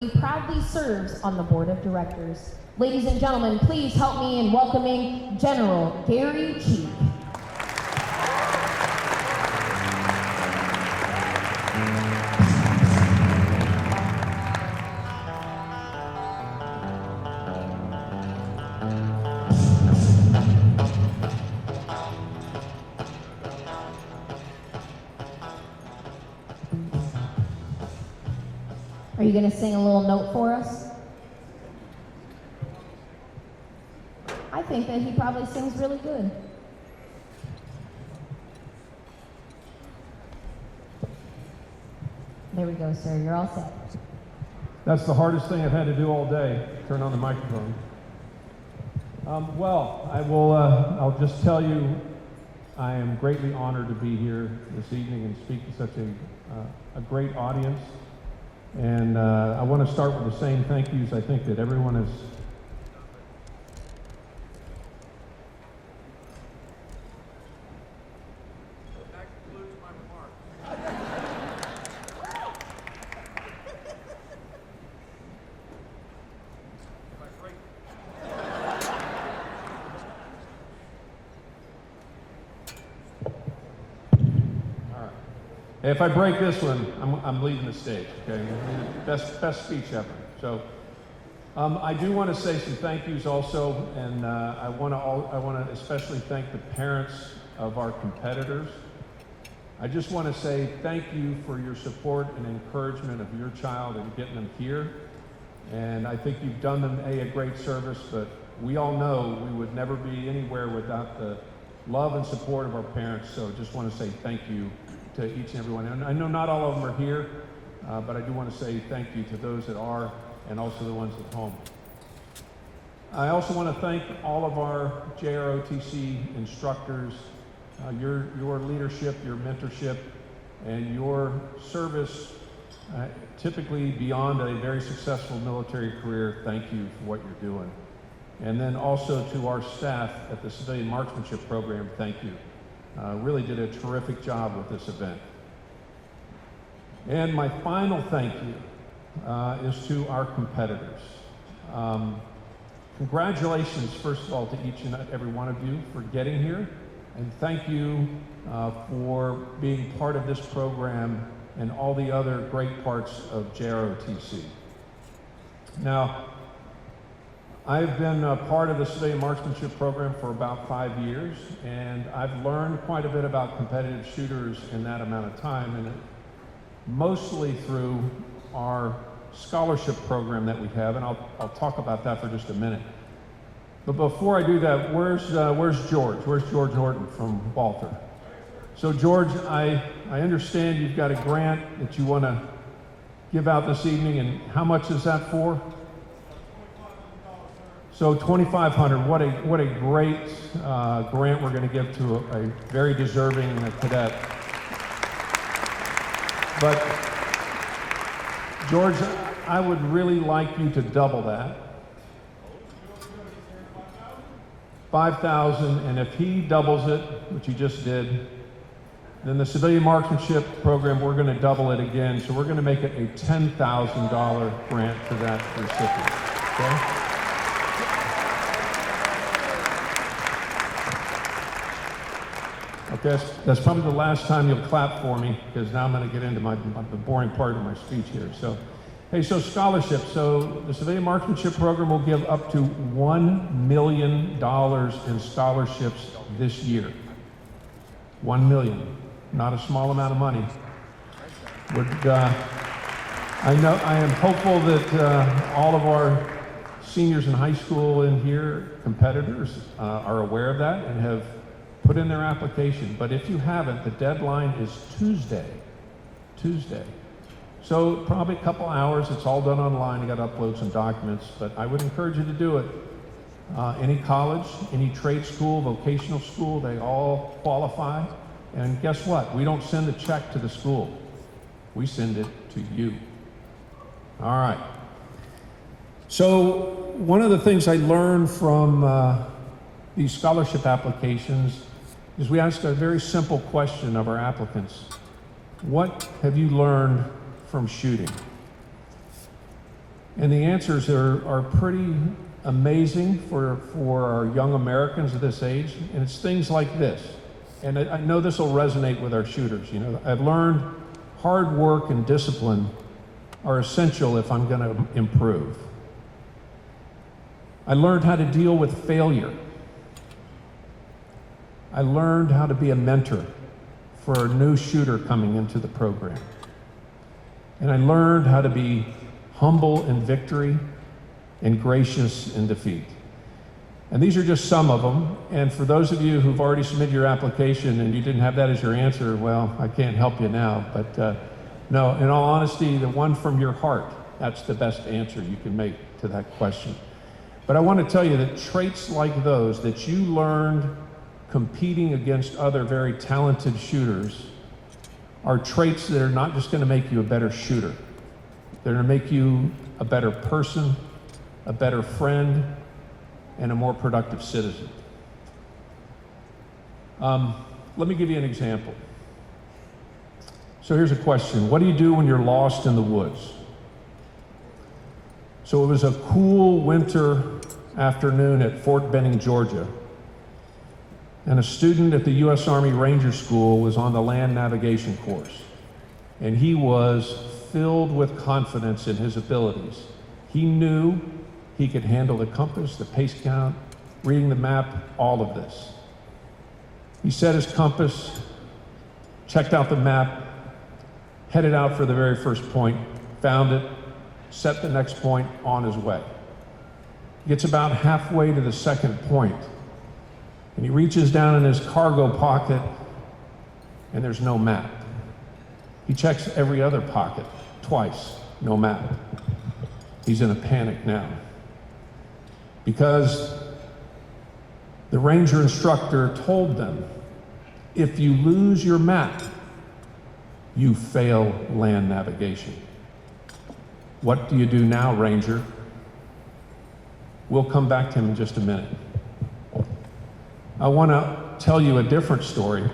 He proudly serves on the board of directors. Ladies and gentlemen, please help me in welcoming General Gary Cheek. Are you going to sing a little note for us? I think that he probably sings really good. There we go, sir. You're all set. That's the hardest thing I've had to do all day, turn on the microphone. I'll just tell you, I am greatly honored to be here this evening and speak to such a great audience. And I want to start with the same thank yous I think that everyone has. That concludes my remarks. If I break this one, I'm leaving the stage, okay? Best speech ever. So I do want to say some thank yous also, and I want to especially thank the parents of our competitors. I just want to say thank you for your support and encouragement of your child and getting them here. And I think you've done them a great service, but we all know we would never be anywhere without the love and support of our parents. So just want to say thank you to each and every one. And I know not all of them are here, but I do want to say thank you to those that are, and also the ones at home. I also want to thank all of our JROTC instructors, your leadership, your mentorship, and your service, typically beyond a very successful military career. Thank you for what you're doing. And then also to our staff at the Civilian Marksmanship Program, thank you. Really did a terrific job with this event. And my final thank you is to our competitors. Congratulations, first of all, to each and every one of you for getting here. And thank you for being part of this program and all the other great parts of JROTC. Now, I've been a part of the Civilian Marksmanship Program for about 5 years, and I've learned quite a bit about competitive shooters in that amount of time, and mostly through our scholarship program that we have, and I'll talk about that for just a minute. But before I do that, where's George? Where's George Horton from Walter? So George, I understand you've got a grant that you want to give out this evening, and how much is that for? So $2,500, what a great grant we're going to give to a very deserving cadet. But George, I would really like you to double that. 5,000, and if he doubles it, which he just did, then the Civilian Marksmanship Program, we're going to double it again. So we're going to make it a $10,000 grant for that recipient, okay? Okay, that's probably the last time you'll clap for me, because now I'm going to get into the boring part of my speech here. So, hey, so scholarships. So the Civilian Marksmanship Program will give up to $1 million in scholarships this year. 1 million, not a small amount of money. I am hopeful that all of our seniors in high school in here, competitors, are aware of that and have put in their application. But if you haven't, the deadline is Tuesday. So probably a couple hours. It's all done online. You got to upload some documents, but I would encourage you to do it. Any college, any trade school, vocational school, they all qualify. And guess what? We don't send a check to the school. We send it to you. All right. So one of the things I learned from these scholarship applications is we ask a very simple question of our applicants. What have you learned from shooting? And the answers are pretty amazing for our young Americans at this age. And it's things like this. And I know this will resonate with our shooters. You know, I've learned hard work and discipline are essential if I'm going to improve. I learned how to deal with failure. I learned how to be a mentor for a new shooter coming into the program. And I learned how to be humble in victory and gracious in defeat. And these are just some of them. And for those of you who've already submitted your application and you didn't have that as your answer, well, I can't help you now. But no, in all honesty, the one from your heart, that's the best answer you can make to that question. But I want to tell you that traits like those that you learned competing against other very talented shooters are traits that are not just going to make you a better shooter. They're going to make you a better person, a better friend, and a more productive citizen. Let me give you an example. So here's a question. What do you do when you're lost in the woods? So it was a cool winter afternoon at Fort Benning, Georgia, and a student at the U.S. Army Ranger School was on the land navigation course, and he was filled with confidence in his abilities. He knew he could handle the compass, the pace count, reading the map, all of this. He set his compass, checked out the map, headed out for the very first point, found it, set the next point, on his way. Gets about halfway to the second point, and he reaches down in his cargo pocket, and there's no map. He checks every other pocket, twice, no map. He's in a panic now, because the ranger instructor told them, if you lose your map, you fail land navigation. What do you do now, Ranger? We'll come back to him in just a minute. I want to tell you a different story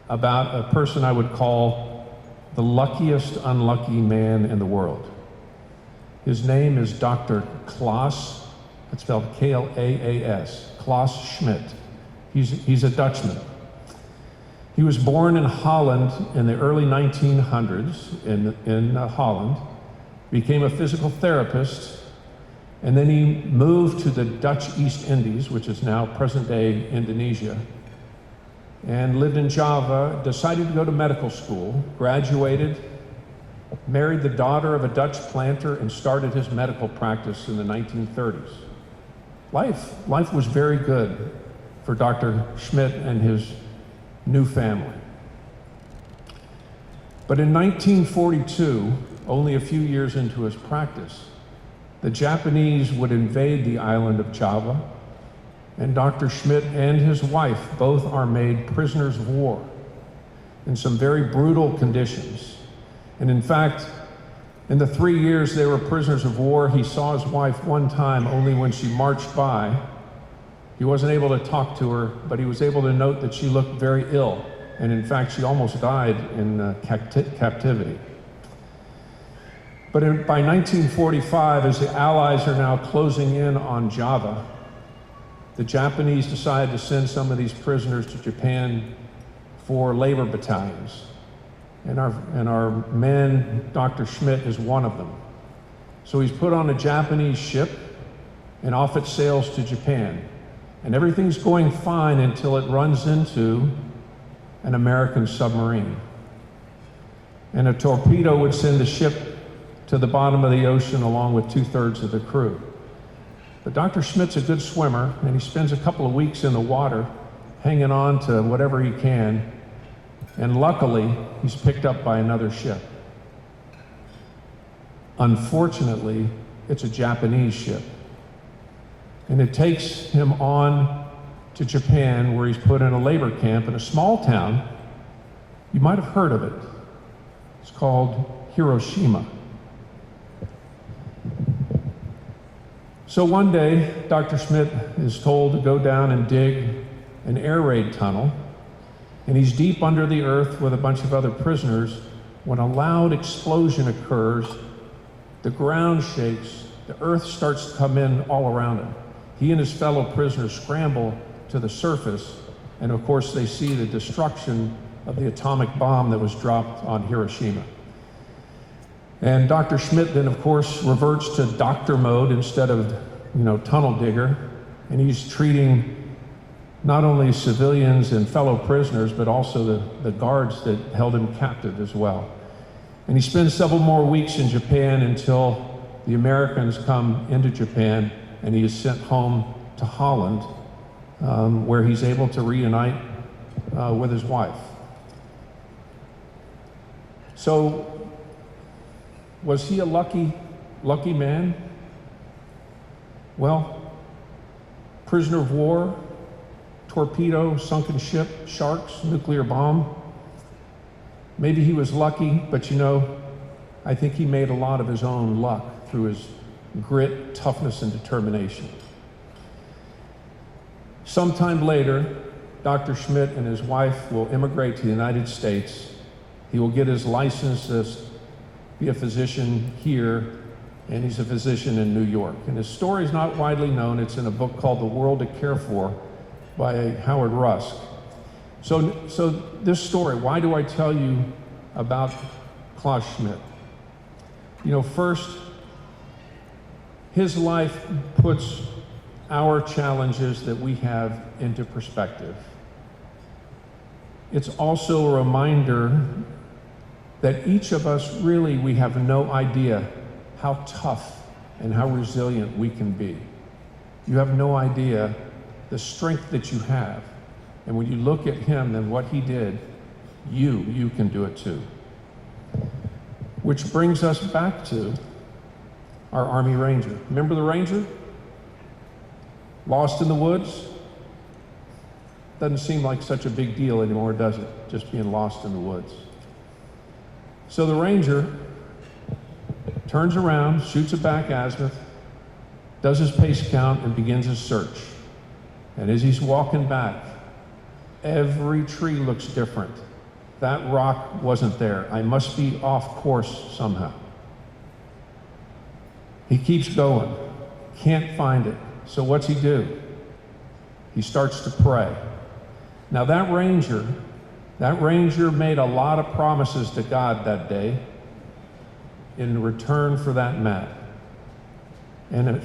about a person I would call the luckiest unlucky man in the world. His name is Dr. Klaas, it's spelled K-L-A-A-S, Klaas Schmidt. He's a Dutchman. He was born in Holland in the early 1900s in Holland, became a physical therapist, and then he moved to the Dutch East Indies, which is now present-day Indonesia, and lived in Java, decided to go to medical school, graduated, married the daughter of a Dutch planter, and started his medical practice in the 1930s. Life was very good for Dr. Schmidt and his new family. But in 1942, only a few years into his practice, the Japanese would invade the island of Java, and Dr. Schmidt and his wife both are made prisoners of war in some very brutal conditions. And in fact, in the 3 years they were prisoners of war, he saw his wife one time only when she marched by. He wasn't able to talk to her, but he was able to note that she looked very ill. And in fact, she almost died in captivity. But by 1945, as the Allies are now closing in on Java, the Japanese decided to send some of these prisoners to Japan for labor battalions. And our man, Dr. Schmidt, is one of them. So he's put on a Japanese ship, and off it sails to Japan. And everything's going fine until it runs into an American submarine. And a torpedo would send the ship to the bottom of the ocean along with 2/3 of the crew. But Dr. Schmidt's a good swimmer, and he spends a couple of weeks in the water hanging on to whatever he can, and luckily he's picked up by another ship. Unfortunately, it's a Japanese ship, and it takes him on to Japan, where he's put in a labor camp in a small town. You might have heard of it. It's called Hiroshima. So one day, Dr. Schmidt is told to go down and dig an air raid tunnel, and he's deep under the earth with a bunch of other prisoners when a loud explosion occurs The ground shakes, the earth starts to come in all around him. He and his fellow prisoners scramble to the surface, and of course they see the destruction of the atomic bomb that was dropped on Hiroshima. And Dr. Schmidt then, of course, reverts to doctor mode instead of, tunnel digger, and he's treating not only civilians and fellow prisoners, but also the guards that held him captive as well. And he spends several more weeks in Japan until the Americans come into Japan, and he is sent home to Holland, where he's able to reunite with his wife. So, was he a lucky man? Well, prisoner of war, torpedo, sunken ship, sharks, nuclear bomb. Maybe he was lucky, but I think he made a lot of his own luck through his grit, toughness, and determination. Sometime later, Dr. Schmidt and his wife will immigrate to the United States. He will get his license to be a physician here, and he's a physician in New York. And his story is not widely known. It's in a book called The World to Care For by Howard Rusk. So this story, why do I tell you about Klaus Schmidt? First, his life puts our challenges that we have into perspective. It's also a reminder that each of us really, we have no idea how tough and how resilient we can be. You have no idea the strength that you have. And when you look at him and what he did, you can do it too. Which brings us back to our Army Ranger. Remember the Ranger? Lost in the woods? Doesn't seem like such a big deal anymore, does it? Just being lost in the woods. So the Ranger turns around, shoots a back azimuth, does his pace count, and begins his search. And as he's walking back, every tree looks different. That rock wasn't there. I must be off course somehow. He keeps going, can't find it. So what's he do? He starts to pray. Now that ranger made a lot of promises to God that day in return for that map. And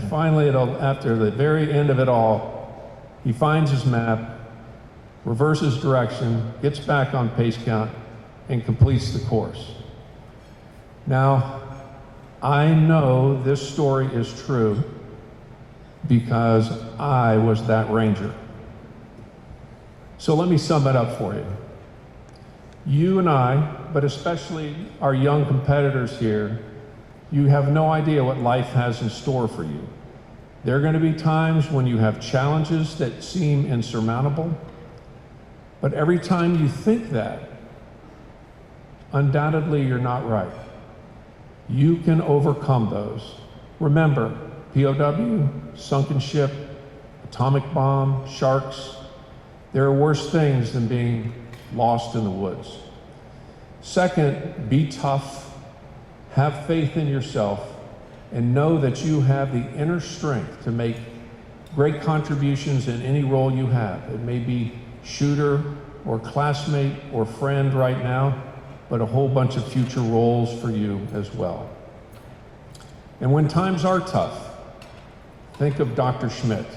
finally, after the very end of it all, he finds his map, reverses direction, gets back on pace count, and completes the course. Now, I know this story is true because I was that ranger. So let me sum it up for you. You and I, but especially our young competitors here, you have no idea what life has in store for you. There are going to be times when you have challenges that seem insurmountable, but every time you think that, undoubtedly you're not right. You can overcome those. Remember, POW, sunken ship, atomic bomb, sharks, there are worse things than being lost in the woods. Second, be tough, have faith in yourself, and know that you have the inner strength to make great contributions in any role you have. It may be shooter or classmate or friend right now, but a whole bunch of future roles for you as well. And when times are tough, think of Dr. Schmidt.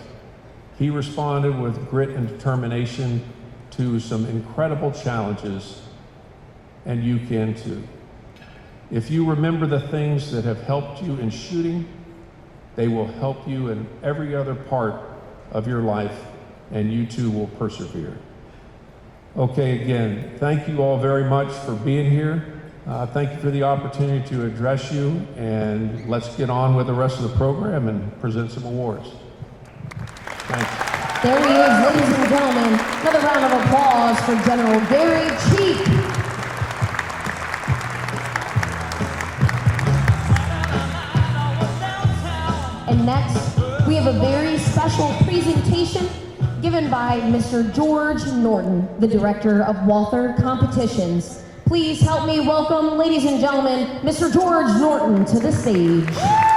He responded with grit and determination to some incredible challenges, and you can too. If you remember the things that have helped you in shooting, they will help you in every other part of your life, and you too will persevere. Okay, again, thank you all very much for being here. Thank you for the opportunity to address you, and let's get on with the rest of the program and present some awards. Thanks. There he is, ladies and gentlemen. Another round of applause for General Gary Cheek. And next, we have a very special presentation given by Mr. George Norton, the Director of Walther Competitions. Please help me welcome, ladies and gentlemen, Mr. George Norton to the stage.